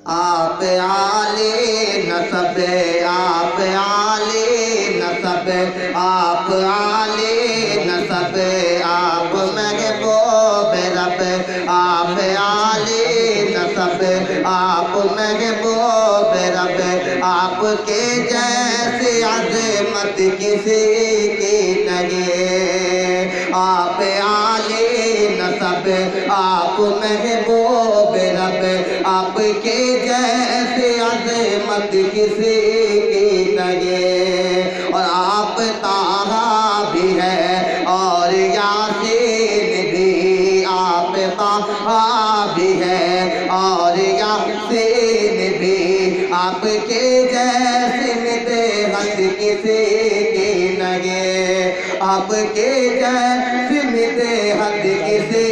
آپ عالی نسب آپ عالی نسب آپ عالی نسب آپ محبوب رب آپ عالی نسب آپ محبوب رب آپ کے جیسی عظمت کسی کی نہیں آپ عالی نسب آپ محبوب رب آپ کے جیسی عظمت کسی کی نہیں اور آپ طٰہٰ بھی ہے اور یاسین بھی آپ طٰہٰ بھی ہے اور یاسین بھی آپ کے جیسی مدحت کسی کی نہیں آپ کے جیسی مدحت کسی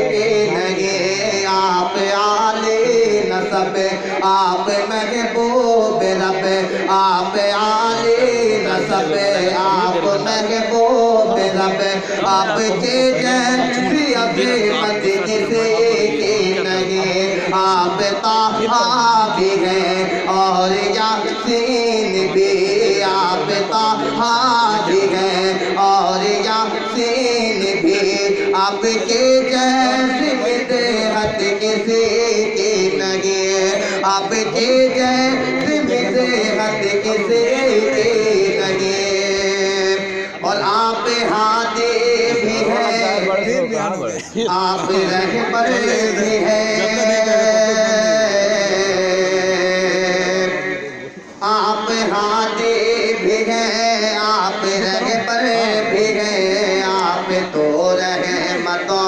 کی نہیں آپ عالی نسب آپ محبوب رب آپ عالی نسب آپ محبوب رب آپ کے جیسی عظمت کسی کی نہیں آپ طٰہٰ بھی ہیں اور یاسین بھی آپ طٰہٰ بھی ہیں اور یاسین بھی آپ کے جیسی مدحت کسی کی نہیں آپ کے جیسی مدحت کسی کی نہیں اور آپ ہادی بھی ہیں آپ رہبر بھی ہیں آپ ہادی بھی ہیں آپ رہبر بھی ہیں آپ تو رحمتوں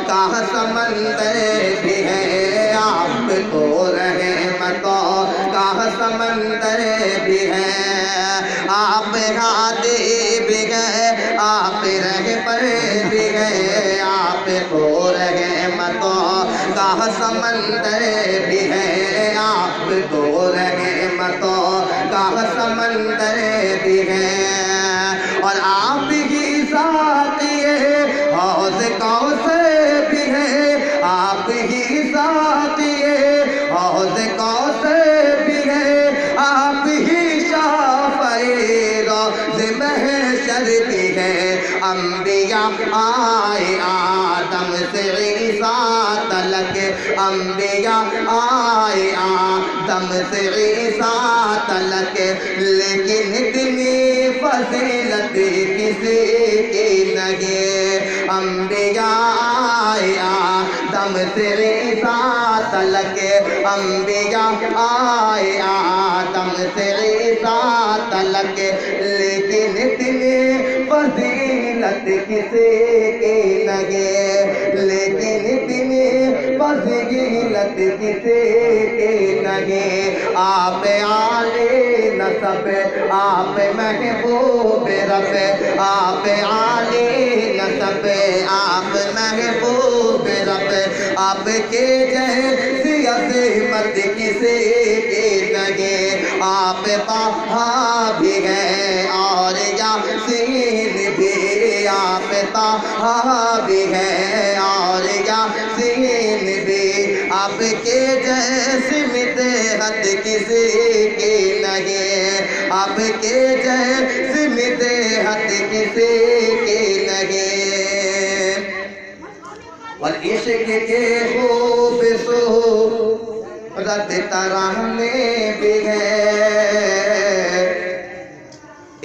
کا سمندر بھی ہے آپ تو رحمتوں کا سمندر بھی ہے آپ ہادی بھی ہیں آپ رہبر بھی ہیں آپ تو رحمتوں کا سمندر بھی ہے آپ تو رحمتوں کا سمندر بھی ہے اور آپ ہی ساقی حوض کوثر بھی ہے آپ ہی ساقی حوض کوثر بھی ہے آپ ہی شافع روض محشر بھی ہے انبیاء آئے آدم سے عیسیٰ تلک انبیاء آئے آدم سے عیسیٰ تلک لیکن اتنی فضیلت کسی کی نہیں انبیاء آئے آدم سے عیسیٰ تلک انبیاء آئے آدم سے عیسیٰ تلک لیکن اتنی فضیلت کسی کی نہیں لیکن اتنی فضیلت کسی کی نہیں آپ عالی نسب آپ محبوب رب آپ عالی نسب آپ محبوب رب آپ کے جیسی عظمت کسی کی نہیں آپ طٰہٰ بھی ہیں اور یاسین بھی آپ طٰہٰ بھی ہیں اور یاسین بھی آپ کے جیسی مدحت کسی کی نہیں آپ کے جیسی مدحت کسی کی نہیں اور عشق کے خوبصورت ترانے بھی ہیں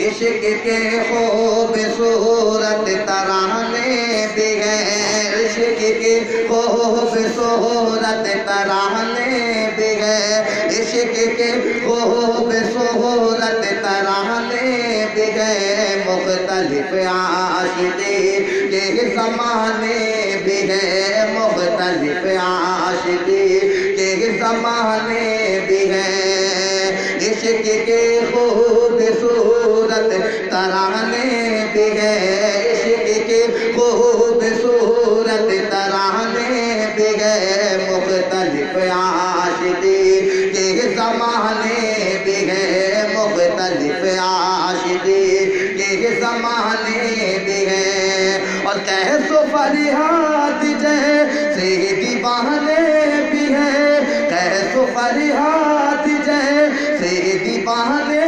عشق کے خوبصورت ترانے بھی ہیں عشق کے خوبصورت ترانے بھی ہیں عشق کے خوبصورت ترانے بھی ہیں مختلف عاشقی کے زمانے بھی ہیں مختلف عاشقی کے زمانے بھی ہیں عشق کے خوبصورت ترانے بھی ہیں عشق کے خوبصورت ترانے بھی ہیں مختلف عاشقی کے زمانے بھی ہیں مختلف عاشقی کے زمانے بھی ہیں اور کیس و فریاد جیسے دیوانے بھی ہیں کیس و فرحات جیسے دیوانے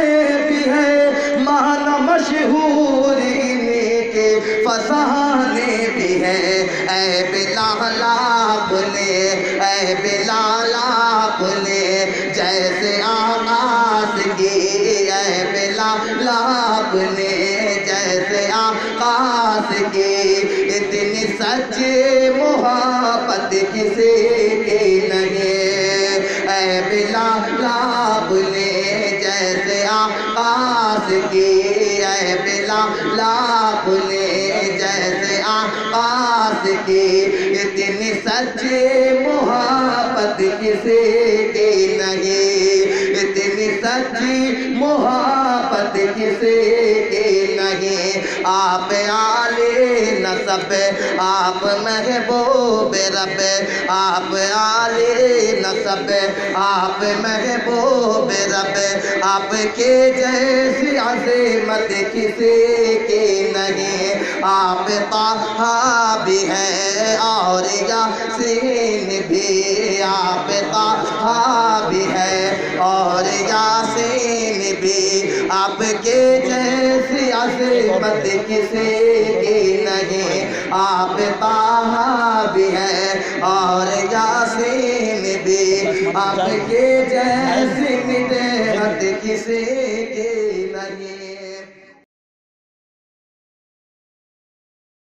بھی ہیں، معنی مشہور انہیں کے فسانے بھی ہیں۔ اے بلال آپ نے، اے بلال آپ نے جیسے آغاز کی، اے بلال آپ نے جیسے آغاز کی، اتنی سچی محبت کسی کی نہیں۔ اے بلال آپ نے جیسے آغاز کی، اے بلال آپ نے جیسے آغاز کی، اتنی سچی محبت کسی کی نہیں، اتنی سچی محبت کسی کی نہیں۔ آپ عالی نسب، آپ محبوب رب، آپ عالی نسب، آپ محبوب رب، آپ کے جیسی عظمت کسی کی نہیں۔ آپ طٰہٰ بھی ہیں اور یاسین بھی، آپ طٰہٰ بھی ہیں اور یاسین بھی، آپ کے جیسی عظمت کسی کی نہیں۔ آپ طٰہٰ بھی ہیں اور یاسین بھی، آپ کے جیسی مدحت کسی